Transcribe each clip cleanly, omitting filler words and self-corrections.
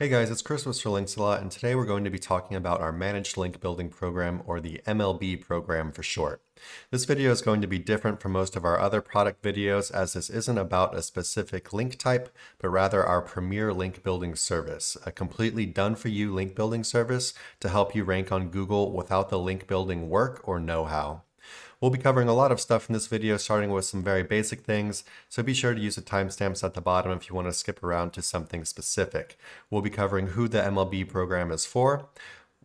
Hey guys, it's Chris with Links-A-Lot, and today we're going to be talking about our Managed Link Building Program, or the MLB program for short. This video is going to be different from most of our other product videos, as this isn't about a specific link type, but rather our premier link building service, a completely done-for-you link building service to help you rank on Google without the link building work or know-how. We'll be covering a lot of stuff in this video, starting with some very basic things, so be sure to use the timestamps at the bottom if you want to skip around to something specific. We'll be covering who the MLB program is for,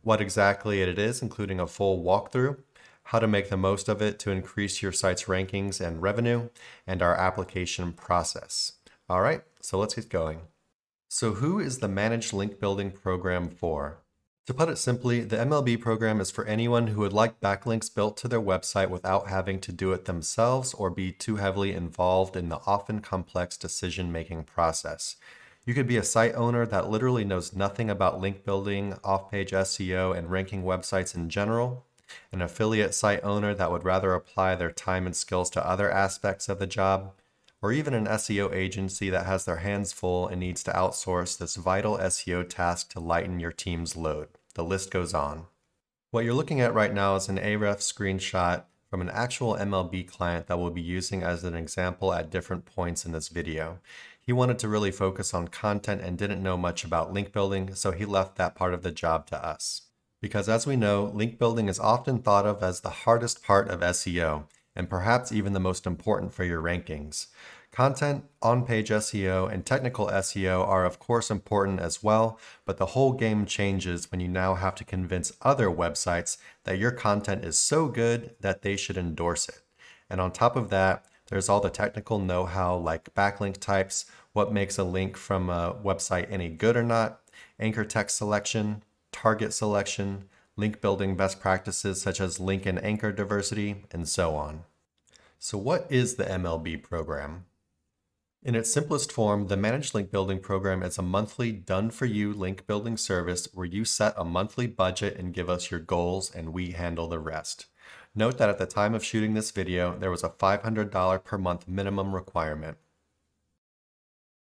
what exactly it is, including a full walkthrough, how to make the most of it to increase your site's rankings and revenue, and our application process. All right, so let's get going. So who is the Managed Link Building Program for? To put it simply, the MLB program is for anyone who would like backlinks built to their website without having to do it themselves or be too heavily involved in the often complex decision-making process. You could be a site owner that literally knows nothing about link building, off-page SEO, and ranking websites in general, an affiliate site owner that would rather apply their time and skills to other aspects of the job, or even an SEO agency that has their hands full and needs to outsource this vital SEO task to lighten your team's load. The list goes on. What you're looking at right now is an Ahrefs screenshot from an actual MLB client that we'll be using as an example at different points in this video. He wanted to really focus on content and didn't know much about link building, so he left that part of the job to us. Because as we know, link building is often thought of as the hardest part of SEO, and perhaps even the most important for your rankings. Content, on-page SEO, and technical SEO are of course important as well, but the whole game changes when you now have to convince other websites that your content is so good that they should endorse it. And on top of that, there's all the technical know-how like backlink types, what makes a link from a website any good or not, anchor text selection, target selection, link building best practices such as link and anchor diversity, and so on. So what is the MLB program? In its simplest form, the Managed Link Building Program is a monthly done-for-you link building service where you set a monthly budget and give us your goals and we handle the rest. Note that at the time of shooting this video, there was a $500 per month minimum requirement.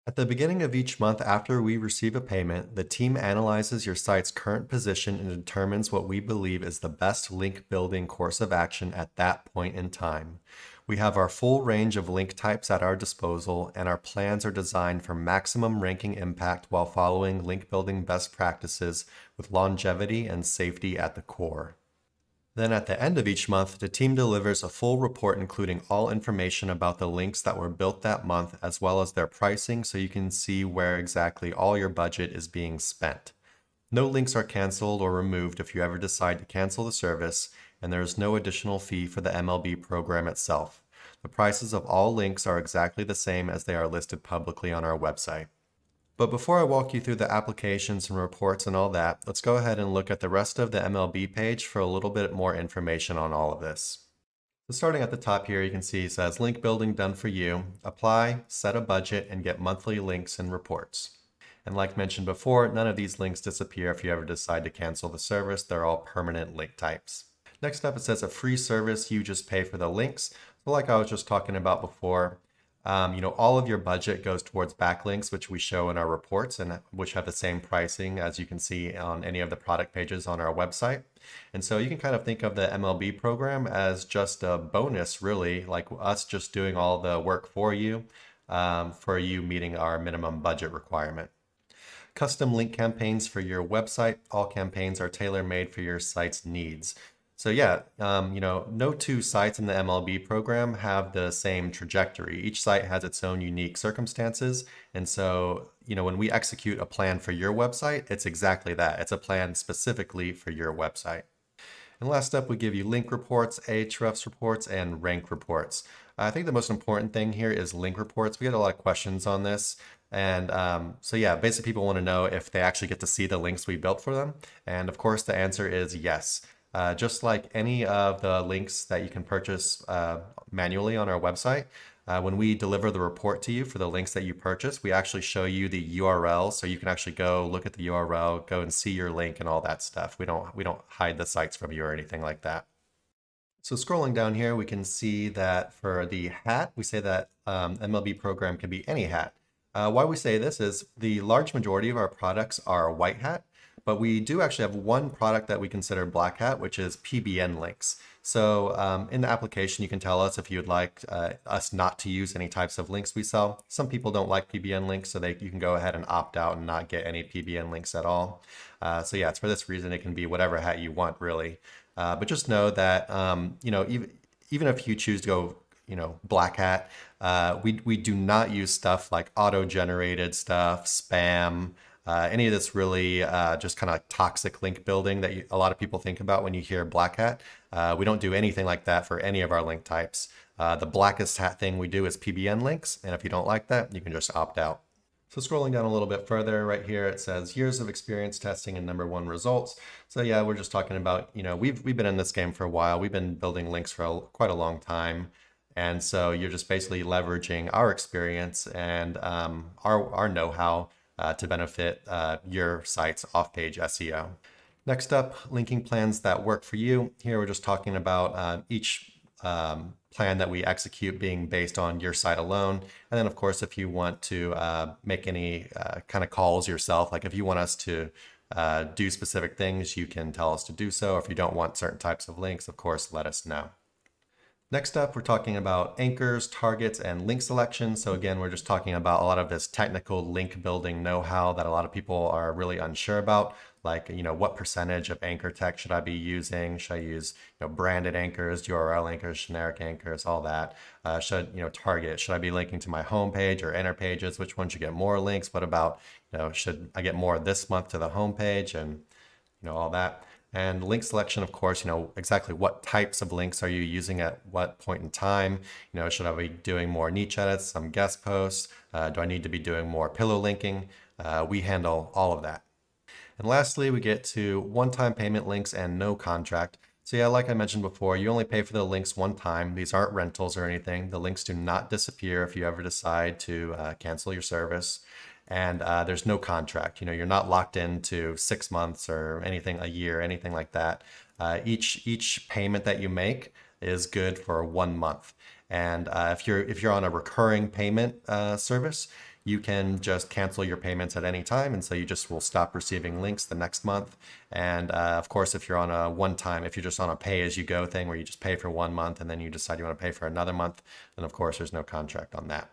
At the beginning of each month after we receive a payment, the team analyzes your site's current position and determines what we believe is the best link building course of action at that point in time. We have our full range of link types at our disposal, and our plans are designed for maximum ranking impact while following link building best practices with longevity and safety at the core. Then at the end of each month, the team delivers a full report including all information about the links that were built that month as well as their pricing, so you can see where exactly all your budget is being spent. No links are canceled or removed if you ever decide to cancel the service, and there is no additional fee for the MLB program itself. The prices of all links are exactly the same as they are listed publicly on our website. But before I walk you through the applications and reports and all that, let's go ahead and look at the rest of the MLB page for a little bit more information on all of this. So starting at the top here, you can see it says link building done for you, apply, set a budget, and get monthly links and reports. And like mentioned before, none of these links disappear if you ever decide to cancel the service. They're all permanent link types. Next up, it says a free service, you just pay for the links. So like I was just talking about before, all of your budget goes towards backlinks, which we show in our reports and which have the same pricing as you can see on any of the product pages on our website. And so you can kind of think of the MLB program as just a bonus, really, like us just doing all the work for you meeting our minimum budget requirement. Custom link campaigns for your website. All campaigns are tailor-made for your site's needs. So yeah, no two sites in the MLB program have the same trajectory. Each site has its own unique circumstances. And so, when we execute a plan for your website, it's exactly that. It's a plan specifically for your website. And last up, we give you link reports, Ahrefs reports, and rank reports. I think the most important thing here is link reports. We get a lot of questions on this. And so yeah, basically people want to know if they actually get to see the links we built for them. And of course, the answer is yes. Just like any of the links that you can purchase manually on our website, when we deliver the report to you for the links that you purchase, we actually show you the URL, so you can actually go look at the URL, go and see your link and all that stuff. We don't hide the sites from you or anything like that. So scrolling down here, we can see that for the hat, we say that MLB program can be any hat. Why we say this is the large majority of our products are white hat, but we do actually have one product that we consider black hat, which is PBN links. So in the application, you can tell us if you'd like us not to use any types of links we sell. Some people don't like PBN links, so you can go ahead and opt out and not get any PBN links at all. So yeah, it's for this reason. It can be whatever hat you want, really. But just know that, even if you choose to go, black hat, we do not use stuff like auto-generated stuff, spam, any of this really just kind of toxic link building that a lot of people think about when you hear black hat. We don't do anything like that for any of our link types. The blackest hat thing we do is PBN links, and if you don't like that, you can just opt out. So scrolling down a little bit further, right here it says years of experience testing and #1 results. So yeah, we're just talking about, we've been in this game for a while. We've been building links for quite a long time. And so you're just basically leveraging our experience and our know-how to benefit your site's off-page SEO. Next up, linking plans that work for you. Here we're just talking about each plan that we execute being based on your site alone. And then of course, if you want to make any kind of calls yourself, like if you want us to do specific things, you can tell us to do so. If you don't want certain types of links, of course, let us know. Next up, we're talking about anchors, targets, and link selection. So again, we're just talking about a lot of this technical link building know-how that a lot of people are really unsure about. Like, what percentage of anchor text should I be using? Should I use, branded anchors, URL anchors, generic anchors, all that? Target, should I be linking to my homepage or inner pages? Which one should get more links? What about, should I get more this month to the homepage and, all that? And link selection, of course, exactly what types of links are you using at what point in time? Should I be doing more niche edits, some guest posts? Do I need to be doing more pillow linking? We handle all of that. And lastly, we get to one-time payment links and no contract. So yeah, like I mentioned before, you only pay for the links one time. These aren't rentals or anything. The links do not disappear if you ever decide to cancel your service. And there's no contract. You're not locked into 6 months or anything, a year, anything like that. Each payment that you make is good for 1 month. And if you're on a recurring payment service, you can just cancel your payments at any time, and so you just will stop receiving links the next month. And of course, if you're on a if you're just on a pay-as-you-go thing where you just pay for 1 month and then you decide you want to pay for another month, then of course there's no contract on that.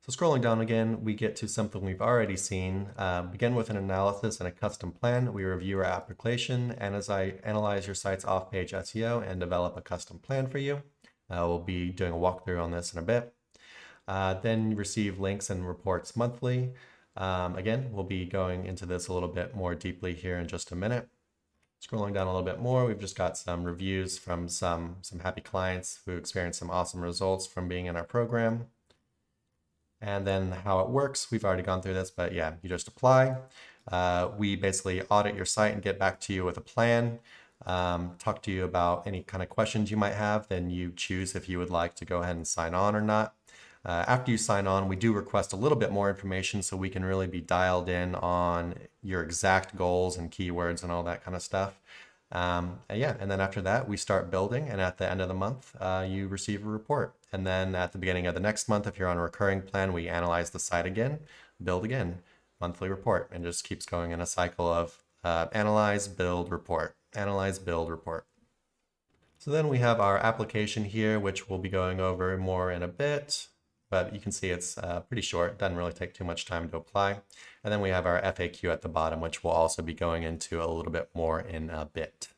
So scrolling down again, we get to something we've already seen. Begin with an analysis and a custom plan. We review our application, and as I analyze your site's off-page SEO and develop a custom plan for you. We'll be doing a walkthrough on this in a bit. Then you receive links and reports monthly. Again, we'll be going into this a little bit more deeply here in just a minute. Scrolling down a little bit more, we've just got some reviews from some happy clients who experienced some awesome results from being in our program. And then how it works, we've already gone through this, but yeah, you just apply. We basically audit your site and get back to you with a plan, talk to you about any kind of questions you might have, then you choose if you would like to go ahead and sign on or not. After you sign on, we do request a little bit more information so we can really be dialed in on your exact goals and keywords and all that kind of stuff. And then after that, we start building, and at the end of the month, you receive a report. And then at the beginning of the next month, if you're on a recurring plan, we analyze the site again, build again, monthly report, and just keeps going in a cycle of analyze, build, report, analyze, build, report. So then we have our application here, which we'll be going over more in a bit. But you can see it's pretty short, doesn't really take too much time to apply. And then we have our FAQ at the bottom, which we'll also be going into a little bit more in a bit.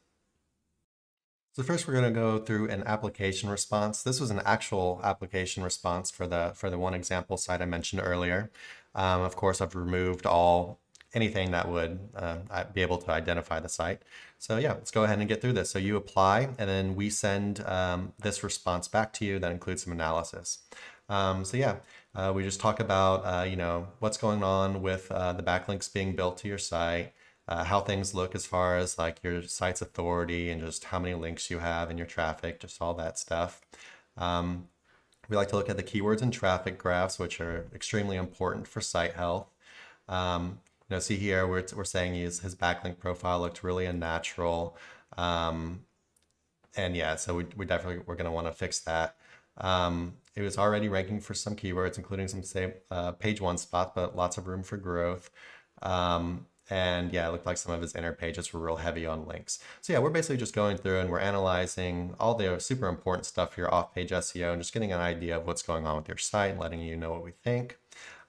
So first we're going to go through an application response. This was an actual application response for the one example site I mentioned earlier. Of course, I've removed anything that would be able to identify the site. So yeah, let's go ahead and get through this. So you apply, and then we send this response back to you that includes some analysis. We just talk about, what's going on with the backlinks being built to your site, how things look as far as like your site's authority and just how many links you have in your traffic, just all that stuff. We like to look at the keywords and traffic graphs, which are extremely important for site health. See here, we're saying his backlink profile looked really unnatural. So we're going to want to fix that. it was already ranking for some keywords, including some page one spots, but lots of room for growth. And yeah, it looked like some of his inner pages were real heavy on links. So yeah, we're basically just going through and we're analyzing all the super important stuff for your off-page SEO and just getting an idea of what's going on with your site and letting you know what we think.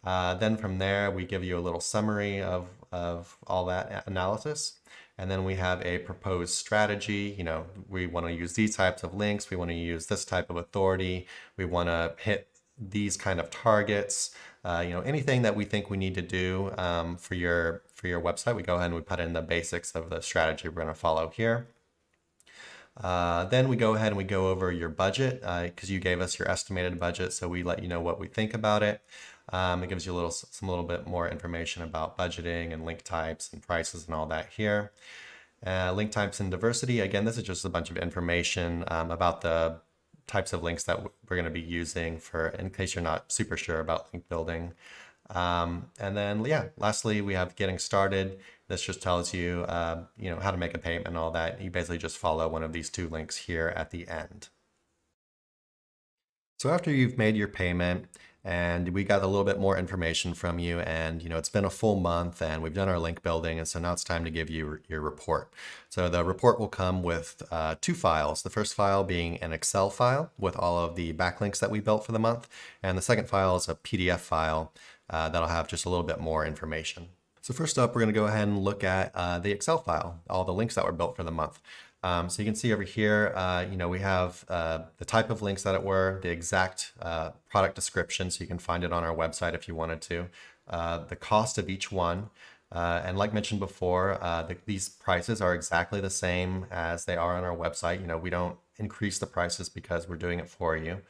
Then from there, we give you a little summary of all that analysis. And then we have a proposed strategy. You know, we want to use these types of links. We want to use this type of authority. We want to hit these kind of targets. You know, anything that we think we need to do for your website, we go ahead and we put in the basics of the strategy we're going to follow here. Then we go ahead and we go over your budget because you gave us your estimated budget, so we let you know what we think about it. It gives you a little bit more information about budgeting and link types and prices and all that here. Link types and diversity. Again, this is just a bunch of information about the types of links that we're going to be using in case you're not super sure about link building. And then, yeah, lastly, we have getting started. This just tells you, you know, how to make a payment and all that. You basically just follow one of these two links here at the end. So after you've made your payment and we got a little bit more information from you, and you know, it's been a full month and we've done our link building, and so now it's time to give you your report. So the report will come with two files. The first file being an Excel file with all of the backlinks that we built for the month, and the second file is a PDF file that'll have just a little bit more information. So first up, we're going to go ahead and look at the Excel file, all the links that were built for the month. So you can see over here, you know, we have the type of links that it were, the exact product description, so you can find it on our website if you wanted to, the cost of each one, and like mentioned before, these prices are exactly the same as they are on our website. You know, we don't increase the prices because we're doing it for you.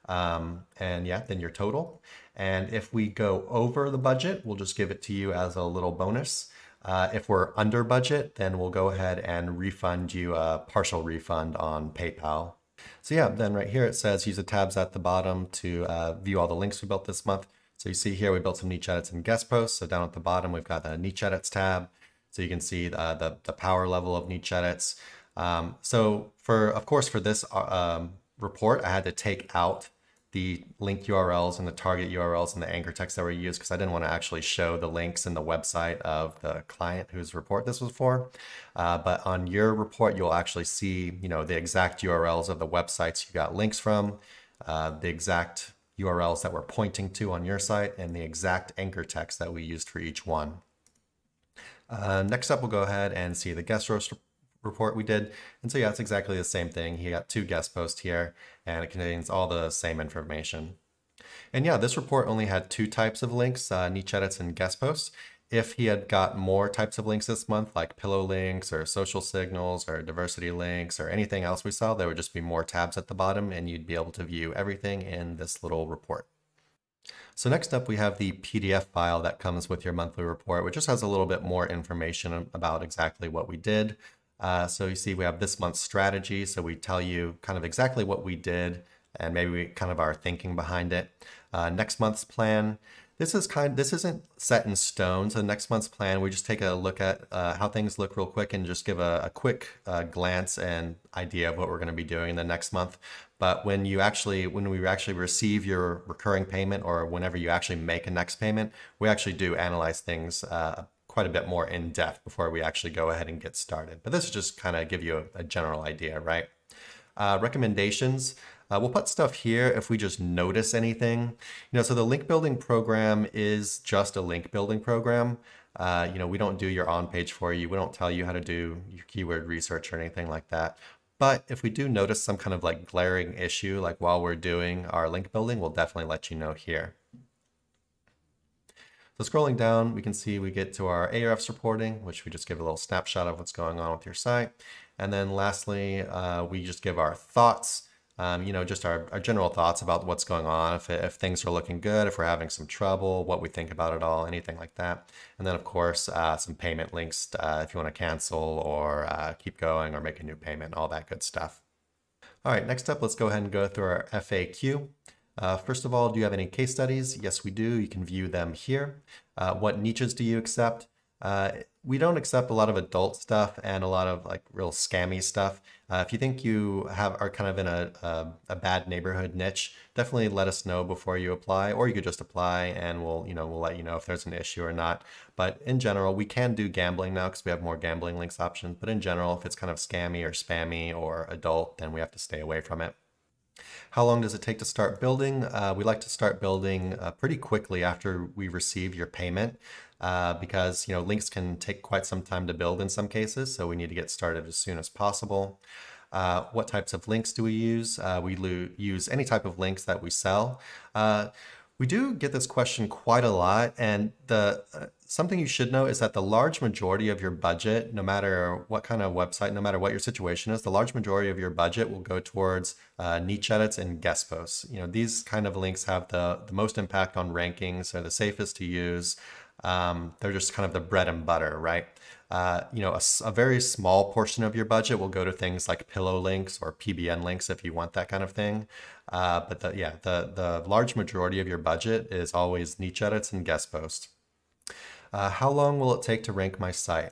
And yeah, then your total. And if we go over the budget, we'll just give it to you as a little bonus. If we're under budget, then we'll go ahead and refund you a partial refund on PayPal. So yeah, then right here it says use the tabs at the bottom to view all the links we built this month. So you see here we built some niche edits and guest posts. So down at the bottom we've got the niche edits tab. So you can see the power level of niche edits. So of course for this report, I had to take out the link URLs and the target URLs and the anchor text that were used because I didn't want to actually show the links in the website of the client whose report this was for. But on your report, you'll actually see, you know, the exact URLs of the websites you got links from, the exact URLs that we're pointing to on your site, and the exact anchor text that we used for each one. Next up, we'll go ahead and see the guest roast report we did. And so yeah, it's exactly the same thing. He got two guest posts here and it contains all the same information. And yeah, this report only had two types of links, niche edits and guest posts. If he had got more types of links this month, like pillow links or social signals or diversity links or anything else we saw, there would just be more tabs at the bottom and you'd be able to view everything in this little report. So next up, we have the PDF file that comes with your monthly report, which just has a little bit more information about exactly what we did. So you see we have this month's strategy. So we tell you kind of exactly what we did and maybe kind of our thinking behind it. Next month's plan. This isn't set in stone. So next month's plan, we just take a look at how things look real quick and just give a quick glance and idea of what we're going to be doing in the next month. But when we actually receive your recurring payment, or whenever you actually make a next payment, we actually do analyze things quite a bit more in depth before we actually go ahead and get started. But this is just kind of give you a general idea, right? Recommendations. We'll put stuff here if we just notice anything. You know, so the link building program is just a link building program. You know, we don't do your on-page for you. We don't tell you how to do your keyword research or anything like that. But if we do notice some kind of like glaring issue, like while we're doing our link building, we'll definitely let you know here. So scrolling down, we can see we get to our Ahrefs reporting, which we just give a little snapshot of what's going on with your site. And then lastly, we just give our thoughts, you know, just our general thoughts about what's going on, if things are looking good, if we're having some trouble, what we think about it all, anything like that. And then of course, some payment links if you want to cancel or keep going or make a new payment, all that good stuff. All right, next up, let's go ahead and go through our FAQ. First of all, do you have any case studies? Yes, we do. You can view them here. What niches do you accept? We don't accept a lot of adult stuff and a lot of like real scammy stuff. If you think you are kind of in a bad neighborhood niche, definitely let us know before you apply, or you could just apply and we'll let you know if there's an issue or not. But in general, we can do gambling now because we have more gambling links options. But in general, if it's kind of scammy or spammy or adult, then we have to stay away from it. How long does it take to start building? We like to start building pretty quickly after we receive your payment because links can take quite some time to build in some cases, so we need to get started as soon as possible. What types of links do we use? We use any type of links that we sell. We do get this question quite a lot, and something you should know is that the large majority of your budget, no matter what kind of website, no matter what your situation is, the large majority of your budget will go towards niche edits and guest posts. These kind of links have the most impact on rankings, they're the safest to use. They're just kind of the bread and butter, right? A very small portion of your budget will go to things like pillow links or PBN links if you want that kind of thing. But the large majority of your budget is always niche edits and guest posts. How long will it take to rank my site?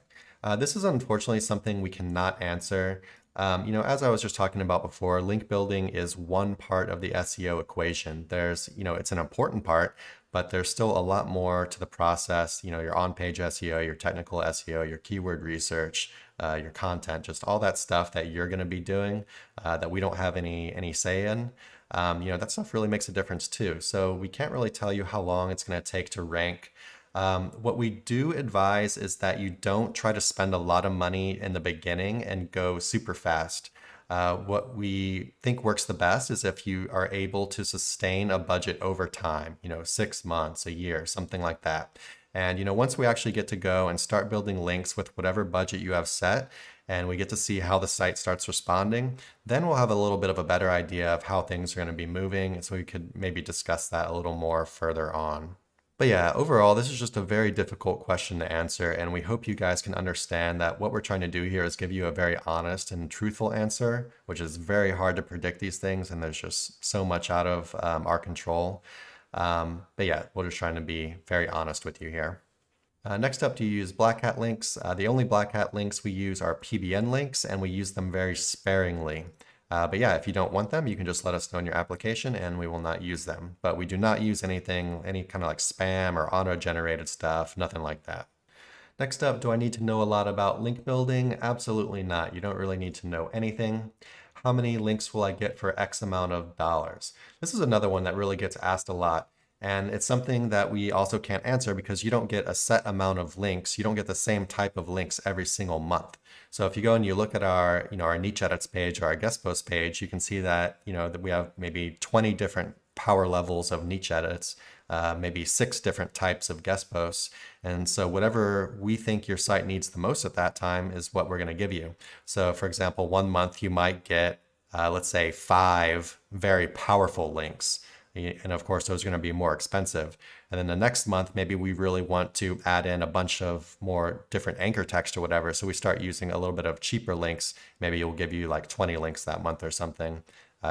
This is unfortunately something we cannot answer. As I was just talking about before, link building is one part of the SEO equation. It's an important part, but there's still a lot more to the process. Your on-page SEO, your technical SEO, your keyword research, your content, just all that stuff that you're going to be doing that we don't have any say in. That stuff really makes a difference too. So we can't really tell you how long it's going to take to rank. What we do advise is that you don't try to spend a lot of money in the beginning and go super fast. What we think works the best is if you are able to sustain a budget over time, 6 months, a year, something like that. And, once we actually get to go and start building links with whatever budget you have set, and we get to see how the site starts responding, then we'll have a little bit of a better idea of how things are going to be moving. So we could maybe discuss that a little more further on. But yeah, overall, this is just a very difficult question to answer, and we hope you guys can understand that what we're trying to do here is give you a very honest and truthful answer, which is very hard to predict these things, and there's just so much out of our control. But yeah, we're just trying to be very honest with you here. Next up, do you use black hat links? The only black hat links we use are PBN links, and we use them very sparingly. But yeah, if you don't want them, you can just let us know in your application and we will not use them. But we do not use any kind of like spam or auto-generated stuff, nothing like that. Next up, do I need to know a lot about link building? Absolutely not. You don't really need to know anything. How many links will I get for X amount of dollars? This is another one that really gets asked a lot. And it's something that we also can't answer because you don't get a set amount of links. You don't get the same type of links every single month. So if you go and you look at our niche edits page or our guest post page, you can see that, that we have maybe 20 different power levels of niche edits, maybe 6 different types of guest posts. And so whatever we think your site needs the most at that time is what we're going to give you. So for example, one month you might get, let's say 5 very powerful links. And of course, those are going to be more expensive. And then the next month, maybe we really want to add in a bunch of more different anchor text or whatever. So we start using a little bit of cheaper links. Maybe we'll give you like 20 links that month or something,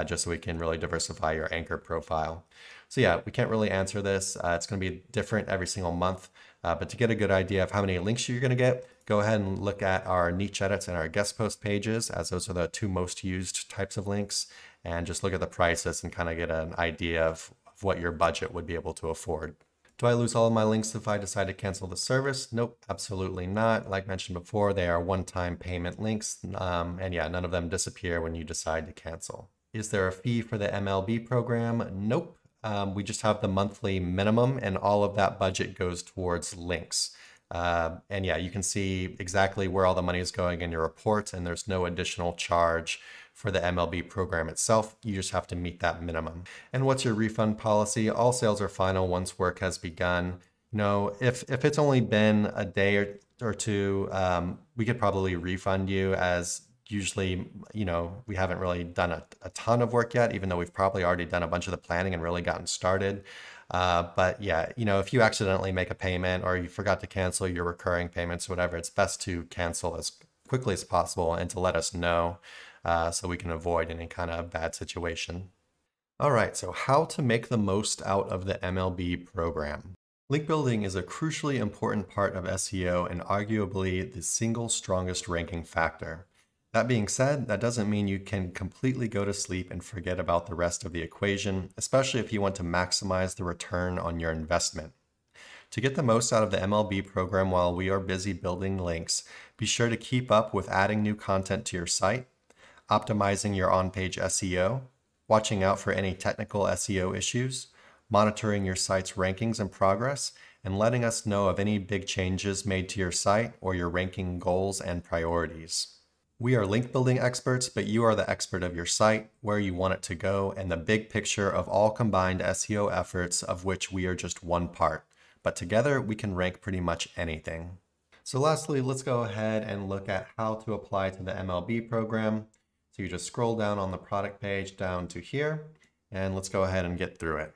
just so we can really diversify your anchor profile. So yeah, we can't really answer this. It's going to be different every single month. But to get a good idea of how many links you're going to get, go ahead and look at our niche edits and our guest post pages, as those are the 2 most used types of links. And just look at the prices and kind of get an idea of what your budget would be able to afford. Do I lose all of my links if I decide to cancel the service? Nope, absolutely not. Like mentioned before, they are one-time payment links. And yeah, none of them disappear when you decide to cancel. Is there a fee for the MLB program? Nope. We just have the monthly minimum and all of that budget goes towards links. And yeah, you can see exactly where all the money is going in your report, and there's no additional charge for the MLB program itself. You just have to meet that minimum. And what's your refund policy? All sales are final once work has begun. If it's only been a day or 2, we could probably refund you, as usually, we haven't really done a ton of work yet, even though we've probably already done a bunch of the planning and really gotten started. But yeah, if you accidentally make a payment or you forgot to cancel your recurring payments or whatever, it's best to cancel as quickly as possible and to let us know so we can avoid any kind of bad situation. All right, so how to make the most out of the MLB program. Link building is a crucially important part of SEO and arguably the single strongest ranking factor. That being said, that doesn't mean you can completely go to sleep and forget about the rest of the equation, especially if you want to maximize the return on your investment. To get the most out of the MLB program while we are busy building links, be sure to keep up with adding new content to your site, optimizing your on-page SEO, watching out for any technical SEO issues, monitoring your site's rankings and progress, and letting us know of any big changes made to your site or your ranking goals and priorities. We are link building experts, but you are the expert of your site, where you want it to go, and the big picture of all combined SEO efforts, of which we are just one part. But together we can rank pretty much anything. So lastly, let's go ahead and look at how to apply to the MLB program. So you just scroll down on the product page down to here, and let's go ahead and get through it.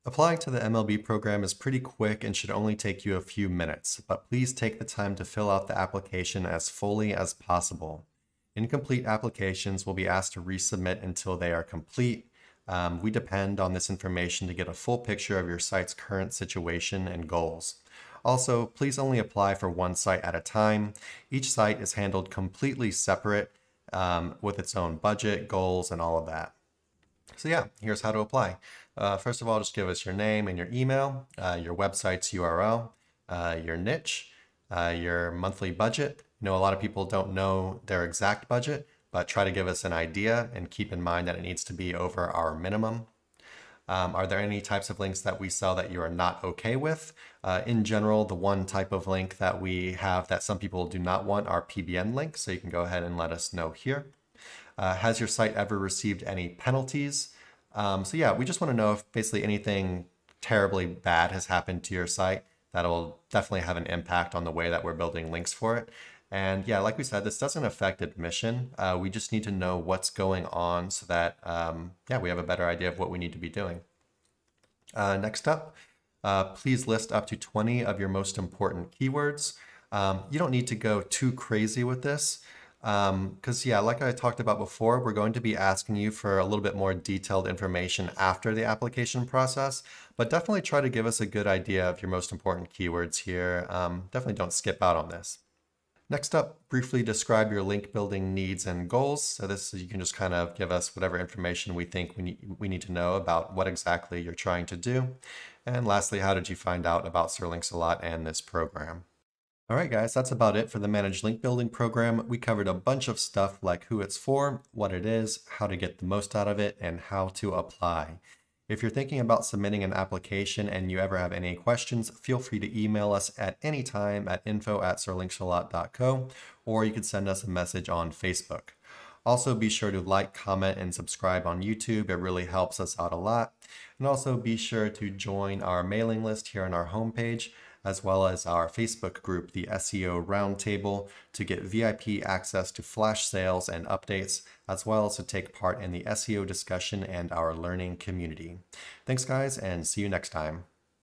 Applying to the MLB program is pretty quick and should only take you a few minutes, but please take the time to fill out the application as fully as possible. Incomplete applications will be asked to resubmit until they are complete. We depend on this information to get a full picture of your site's current situation and goals. Also, please only apply for one site at a time. Each site is handled completely separate with its own budget, goals, and all of that. So yeah, here's how to apply. First of all, just give us your name and your email, your website's URL, your niche, your monthly budget. You know, a lot of people don't know their exact budget, but try to give us an idea and keep in mind that it needs to be over our minimum. Are there any types of links that we sell that you are not okay with? In general, the one type of link that we have that some people do not want are PBN links, so you can go ahead and let us know here. Has your site ever received any penalties? So yeah, we just want to know if basically anything terribly bad has happened to your site. That'll definitely have an impact on the way that we're building links for it. And yeah, like we said, this doesn't affect admission. We just need to know what's going on so that yeah, we have a better idea of what we need to be doing. Next up, please list up to 20 of your most important keywords. You don't need to go too crazy with this. Because yeah, like I talked about before, we're going to be asking you for a little bit more detailed information after the application process, but definitely try to give us a good idea of your most important keywords here. Definitely don't skip out on this. Next up, briefly describe your link building needs and goals. So this, you can just kind of give us whatever information we think we need to know about what exactly you're trying to do. And lastly, how did you find out about Sir Links-A-Lot and this program? All right, guys, that's about it for the Managed Link Building program. We covered a bunch of stuff like who it's for, what it is, how to get the most out of it, and how to apply. If you're thinking about submitting an application and you ever have any questions, feel free to email us at any time at info@sirlinksalot.co, or you can send us a message on Facebook. Also, be sure to like, comment, and subscribe on YouTube. It really helps us out a lot. And also be sure to join our mailing list here on our homepage, as well as our Facebook group, the SEO Roundtable, to get VIP access to flash sales and updates, as well as to take part in the SEO discussion and our learning community. Thanks, guys, and see you next time.